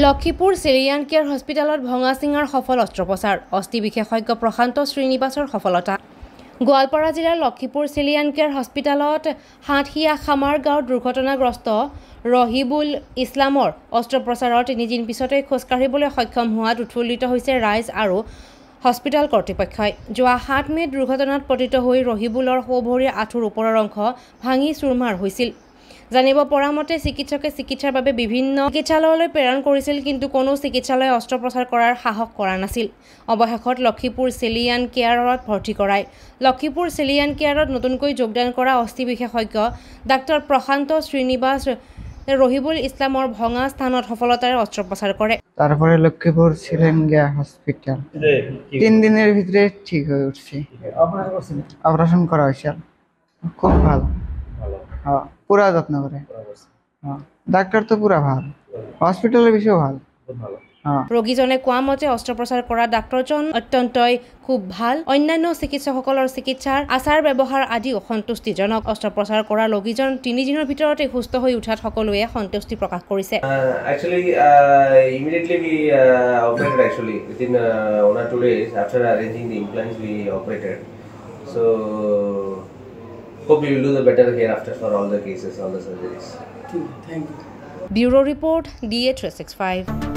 Lakhipur Chilean care হস্পিটেলত ভঙা চিঙাৰ সফল অস্ত্ৰোপচাৰ অস্থি বিশেষজ্ঞ প্ৰশান্ত শ্ৰীনিবাসৰ সফলতা গোৱালপাৰা জিলাৰ লক্ষীপুৰ চিলিয়ান কেয়াৰ হস্পিটেলত হাটহিয়া খামাৰ গাঁৱৰ দুৰ্ঘটনাগ্ৰস্ত ৰহিবুল ইছলামৰ অস্ত্ৰোপচাৰৰ 3 দিন পিছতে খোজকাঢ়িবলৈ সক্ষম হোৱাত উৎফুল্লিত হৈছে ৰাইজ আৰু হস্পিটেল কৰ্তৃপক্ষই যোৱা 7 মে'ত দুৰ্ঘটনাত পতিত হৈ ৰহিবুলৰ সোঁভৰিৰ আঁঠুৰ ওপৰৰ অংশ ভাঙি চুৰমাৰ হৈছিল জানিব পৰা মতে চিকিৎসকে চিকিৎসাৰ বাবে বিভিন্ন চিকিৎসালয়লৈ প্ৰেৰণ কৰিছিল কিন্তু কোনো চিকিৎসালয়ে অস্ত্ৰোপচাৰ কৰাৰ সাহস কৰা নাছিল অৱশেষত লক্ষীপুৰ চিলিয়ান কেয়াৰত ভৰ্তি কৰায় লক্ষীপুৰ চিলিয়ান কেয়াৰত নতুনকৈ যোগদান কৰা অস্থি বিশেষজ্ঞ ডাক্তৰ প্ৰশান্ত শ্ৰীনিবাস ৰহিবুল ইছলামৰ ভঙা স্থানত সফলতাৰে অস্ত্ৰোপচাৰ করে তারপরে লক্ষ্মীপুর সিলিয়ান কেয়ার হসপিটাল 3 দিনের ভিতরে ঠিক হয়ে উঠছে অপারেশন করা হয়েছে খুব ভালো হ্যাঁ পুরা যত্ন করে হ্যাঁ ডাক্তার তো পুরা ভালো হসপিটালের বিষয় ভালো ৰোগীজনে কোৱা মতে অস্ত্ৰোপচাৰ কৰা ডাক্তৰজন অত্যন্তই খুব ভাল অন্যান্য চিকিৎসকসকলৰ চিকিৎসাৰ আচাৰ ব্যৱহাৰ আদি অসন্তুষ্টিজনক অস্ত্ৰোপচাৰ কৰা ৰোগীজন 3 দিনৰ ভিতৰতে সুস্থ হৈ উঠাত সকলোৱে সন্তুষ্টি প্ৰকাশ কৰিছে Actually, immediately we operated actually within 1 or 2 days after arranging the implants we operated. So hope we will do the better hereafter for all the cases, all the surgeries. Thank you. Bureau Report DA 365